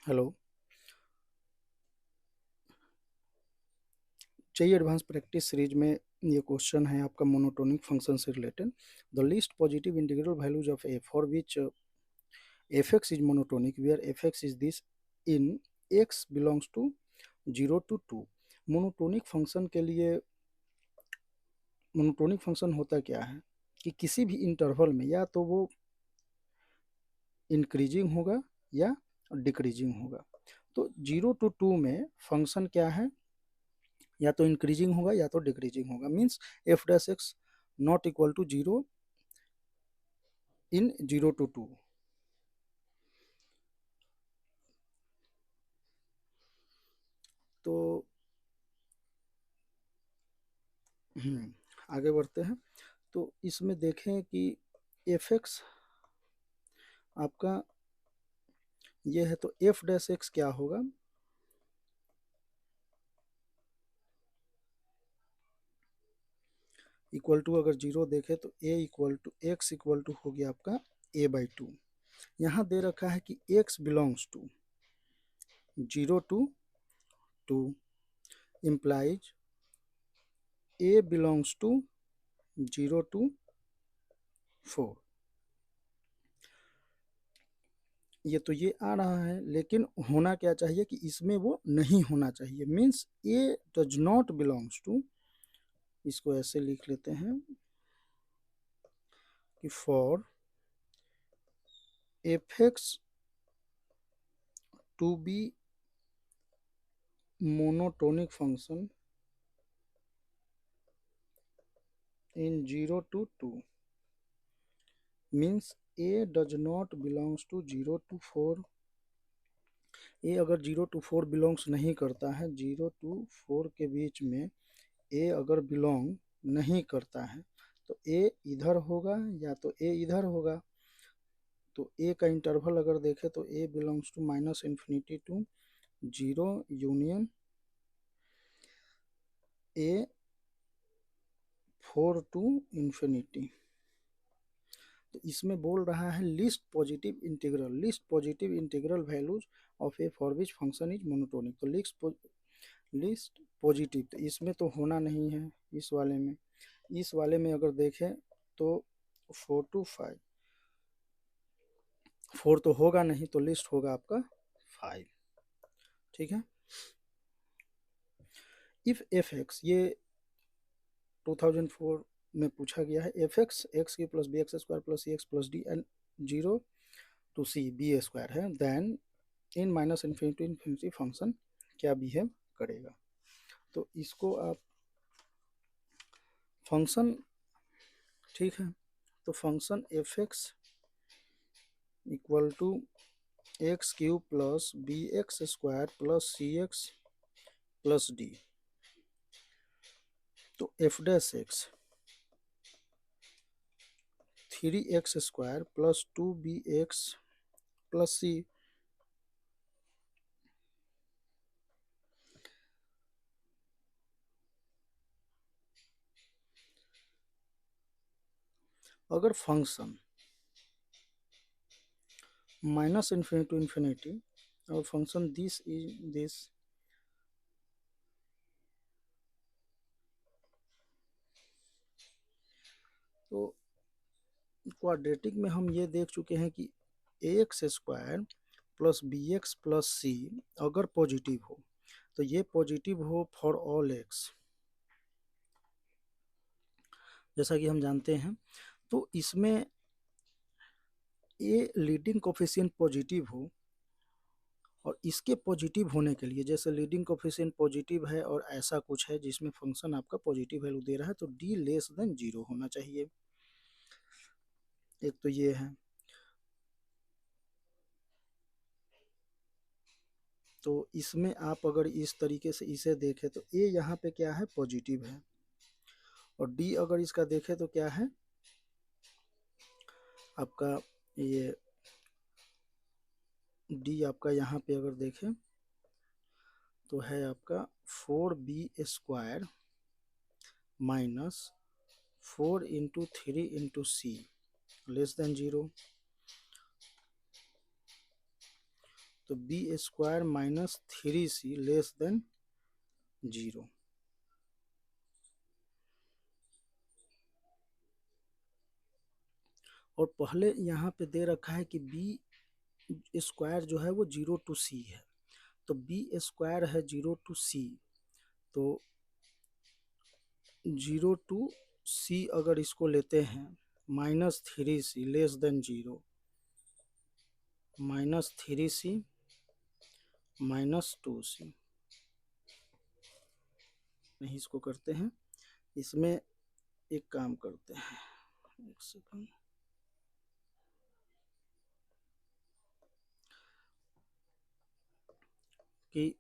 Hello. चाहिए advance practice series में ये क्वेश्चन है आपका मोनोटोनिक फंक्शन से related. The least positive integral values of a for which f x is monotonic where f x is this in x belongs to 0 to 2। Monotonic function के लिए monotonic function होता क्या है कि किसी भी इंटरवल में या तो वो इंक्रीजिंग होगा या डिक्रीजिंग होगा। तो 0 to 2 में फंक्शन क्या है, या तो इंक्रीजिंग होगा या तो डिक्रीजिंग होगा। Means f dash x not equal to 0 in 0 to 2। तो आगे बढ़ते हैं। तो इसमें देखें कि एफ एक्स आपका ये है, तो एफ डैश एक्स क्या होगा, इक्वल टू अगर 0 देखें तो a equal to x equal to हो गया आपका a/2। यहाँ दे रखा है कि x belongs to 0 to 2 implies a belongs to 0 to 4। ये तो ये आ रहा है, लेकिन होना क्या चाहिए कि इसमें वो नहीं होना चाहिए। Means a does not belongs to, इसको ऐसे लिख लेते हैं कि for f x to be monotonic function in 0 to 2 means a does not belongs to 0 to 4। A अगर 0 to 4 बिलोंग्स नहीं करता है, 0 to 4 के बीच में ए अगर बिलोंग नहीं करता है, तो ए इधर होगा या तो ए इधर होगा। तो ए का इंटरवल अगर देखें तो a belongs to -∞ to 0 union a 4 to ∞। तो इसमें बोल रहा है list positive integral values of a for which function is monotonic. तो लिस्ट पॉजिटिव, तो इसमें तो होना नहीं है। इस वाले में अगर देखें तो 4 to 5, 4 तो होगा नहीं, तो लिस्ट होगा आपका 5। ठीक है। इफ एफ एक्स, ये 2004 में पूछा गया है, एफ एक्स एक्स की plus b x square plus c x plus d and 0 to c b square है, देन इन -∞ फंक्शन क्या बिहेव करेगा। तो इसको आप फंक्शन, ठीक है, तो function f x equal to x³ plus b x square plus c x plus d. तो f dash x 3x² plus 2bx plus c. अगर फंक्शन -∞ टू इन्फिनिटी और फंक्शन दिस इज दिस, तो quadratic में हम ये देख चुके हैं कि ax² plus b x plus c अगर पॉजिटिव हो, तो ये पॉजिटिव हो फॉर ऑल एक्स, जैसा कि हम जानते हैं। तो इसमें ए लीडिंग कोफिशिएंट पॉजिटिव हो, और इसके पॉजिटिव होने के लिए, जैसे लीडिंग कोफिशिएंट पॉजिटिव है और ऐसा कुछ है जिसमें फंक्शन आपका पॉजिटिव वैल्यू दे रहा है, तो डी लेस देन 0 होना चाहिए। एक तो ये है। तो इसमें आप अगर इस तरीके से इसे देखें तो ए यहाँ पे क्या है, पॉजिटिव है, और डी अगर इसका देखें तो क्या है आपका, ये डी आपका यहाँ पे अगर देखें तो है आपका 4b² minus 4 × 3 × c less than 0। तो b square minus 3c less than 0। और पहले यहाँ पे दे रखा है कि बी स्क्वायर जो है वो 0 to c है, तो बी स्क्वायर है 0 to c, तो 0 to c अगर इसको लेते हैं -3c less than 0, -3c -2c, नहीं इसको करते हैं, इसमें एक काम करते हैं, एक सेकंड, कि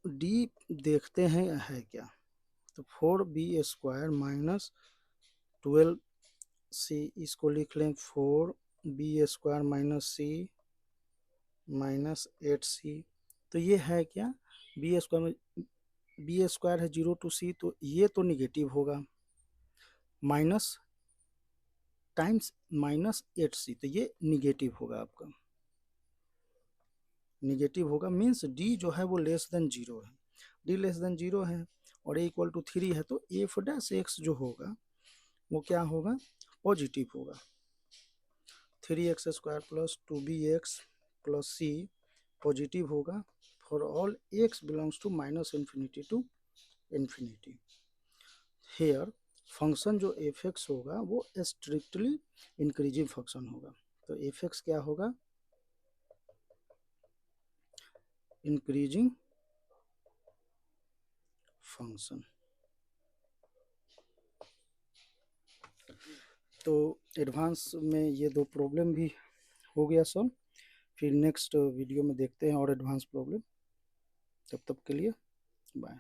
डी देखते हैं है क्या, तो 4b स्क्वायर माइनस 12c, इसको लिख लें 4b square minus c minus 8c, तो ये है क्या, बी स्क्वायर में बी स्क्वायर है 0 to c, तो ये तो निगेटिव होगा, माइनस टाइम्स -8c, तो ये निगेटिव होगा आपका, निगेटिव होगा, मीन्स डी जो है वो लेस देन 0 है, डी लेस देन 0 है और ए इक्वल टू 3 है, तो एफ डैश एक्स जो होगा वो क्या होगा, पॉजिटिव होगा, 3x square plus 2bx plus c positive होगा for all x belongs to -minus infinity to infinity. Here function जो एफ एक्स होगा वो स्ट्रिक्टली इंक्रीजिंग फंक्शन होगा, तो एफ एक्स क्या होगा, इंक्रीजिंग फंक्शन। तो एडवांस में ये दो प्रॉब्लम भी हो गया सॉल्व, फिर नेक्स्ट वीडियो में देखते हैं और एडवांस प्रॉब्लम, तब तक के लिए बाय।